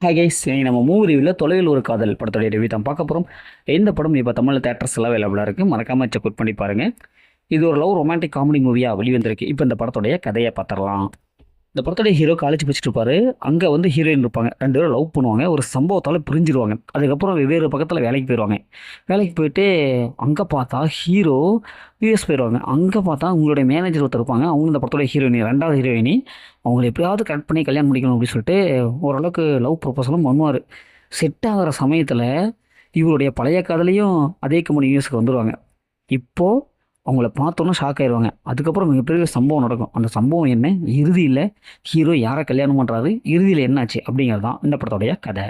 Hi guys, நம்ம movie ரிவ்யூவில் தொலைவில் ஒரு காதல் படத்துடைய ரிவ்யூ தான் பார்க்க போகிறோம். இந்த படம் இப்போ தமிழ் தேட்டர்ஸ் எல்லாம் அவைலபிளாக இருக்குது. மறக்காமல் செக் அவுட் பண்ணி பாருங்கள். இது ஒரு லவ் ரொமான்டிக் காமெடி மூவியாக வெளிவந்திருக்கு. இப்போ இந்த படத்துடைய கதையை பார்த்துடலாம். இந்த படத்துடைய ஹீரோ காலேஜ் படிச்சுட்டு இருப்பாரு. அங்கே வந்து ஹீரோயின் இருப்பாங்க. 2 பேரும் லவ் பண்ணுவாங்க. ஒரு சம்பவத்தால் பிரிஞ்சிருவாங்க. அதுக்கப்புறம் வெவ்வேறு பக்கத்தில் வேலைக்கு போயிடுவாங்க. வேலைக்கு போயிட்டு அங்கே பார்த்தா ஹீரோ யூஎஸ் போயிடுவாங்க. அங்கே பார்த்தா உங்களுடைய மேனேஜர் ஒருத்தர் இருப்பாங்க. அவங்க இந்த படத்துடைய ஹீரோயினி, 2வது ஹீரோயினி. அவங்களை எப்படியாவது கரெக்ட் பண்ணி கல்யாணம் முடிக்கணும் அப்படின்னு சொல்லிட்டு ஓரளவுக்கு லவ் ப்ரொபோசலும் பண்ணுவார். செட் ஆகிற சமயத்தில் இவருடைய பழைய காதலையும் அதே கம்பெனி யூஎஸ்க்கு வந்துடுவாங்க. இப்போது அவங்கள பார்த்தோன்னா ஷாக் ஆயிடுவாங்க. அதுக்கப்புறம் மிகப்பெரிய சம்பவம் நடக்கும். அந்த சம்பவம் என்ன, இறுதியில் ஹீரோ யாரை கல்யாணம் பண்ணுறாரு, இறுதியில் என்னாச்சு அப்படிங்கிறது தான் இந்த படத்துடைய கதை.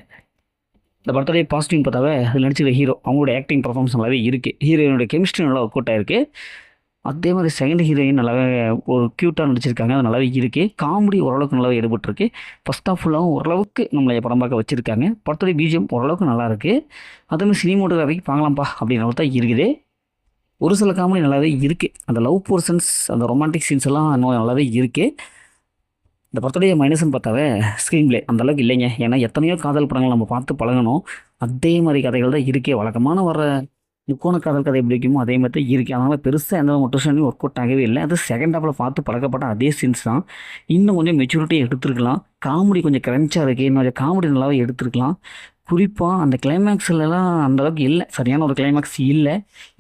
இந்த படத்துடைய பாசிட்டிவ் பார்த்தாவே அதில் நடிச்சிருக்க ஹீரோ அவங்களோட ஆக்டிங் பர்ஃபார்மன்ஸ் நல்லாவே இருக்குது. ஹீரோயினுடைய கெமிஸ்ட்ரி நல்லா ஒர்க் அவுட் ஆயிருக்கு. அதே மாதிரி செகண்ட் ஹீரோயின் நல்லாவே ஒரு க்யூட்டாக நடிச்சிருக்காங்க. அது நல்லாவே இருக்குது. காமெடி ஓரளவுக்கு நல்லாவே எடுபட்டுருக்கு. ஃபஸ்ட் ஆஃப் ஃபுல்லாகவும் ஓரளவுக்கு நம்மளை படம் பார்க்க வச்சுருக்காங்க. படத்துடைய பிஜிஎம் ஓரளவுக்கு நல்லா இருக்குது. அதேமாதிரி சினிமோட்டோகிராஃபிக்கு பார்க்கலாம்ப்பா அப்படின்ற மாதிரி தான் இருக்குது. ஒரு சில காமெடி நல்லாவே இருக்குது. அந்த லவ் போர்ஷன்ஸ், அந்த ரொமான்டிக் சீன்ஸ் எல்லாம் இன்னும் நல்லாவே இருக்குது. இந்த படத்துடைய மைனஸ்ன்னு பார்த்தாவே ஸ்க்ரீன் பிளே அந்தளவுக்கு இல்லைங்க. ஏன்னா எத்தனையோ காதல் படங்கள் நம்ம பார்த்து பழகணும். அதே மாதிரி கதைகள் தான் இருக்கே. வழக்கமான வர முக்கோண காதல் கதை எப்படி இருக்குமோ அதே மாதிரி தான் இருக்குது. அதனால் பெருசாக எந்த மோட்டிவேஷனையும் ஒர்க் அவுட் ஆகவே இல்லை. அது செகண்ட் ஹாஃபில் பார்த்து பழக்கப்பட்ட அதே சீன்ஸ் தான். இன்னும் கொஞ்சம் மெச்சூரிட்டியாக எடுத்துருக்கலாம். காமெடி கொஞ்சம் கிரன்ச்சாக இருக்குது. இன்னும் கொஞ்சம் காமெடி நல்லாவே எடுத்துருக்கலாம். குறிப்பாக அந்த கிளைமேக்ஸ்லலாம் அந்தளவுக்கு இல்லை. சரியான ஒரு கிளைமேக்ஸ் இல்லை.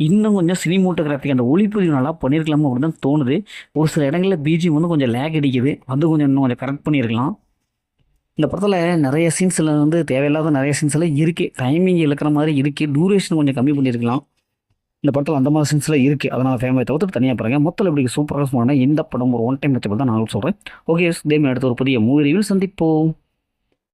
இன்னும் கொஞ்சம் சினிமோட்டோகிராஃபி அந்த ஒளிப்பதிவு நல்லா பண்ணியிருக்கலாமோ அப்படின்னு தான் தோணுது. ஒரு சில இடங்களில் பிஜிஎம் வந்து கொஞ்சம் லேக் அடிக்குது. அது கொஞ்சம் இன்னும் கொஞ்சம் கரெக்ட் பண்ணியிருக்கலாம். இந்த படத்தில் நிறைய சீன்ஸில் வந்து தேவையில்லாத நிறைய சீன்ஸ் எல்லாம் இருக்குது. டைமிங் இழுக்கிற மாதிரி இருக்குது. டூரேஷன் கொஞ்சம் கம்மி பண்ணியிருக்கலாம். இந்த படத்தில் அந்த மாதிரி சீன்ஸ்லாம் இருக்குது. அதனால் ஃபேமிலியை தவிர்த்து தனியாக பாருங்கள். மொத்தம் இப்படி சூப்பராக சொன்னால் இந்த படம் ஒரு ஒன் டைம் வச்சப்போ தான் நான் சொல்கிறேன். ஓகே, இதே மாதிரி அடுத்த ஒரு புதிய மூவி ரிவ்யூ சந்திப்போம்.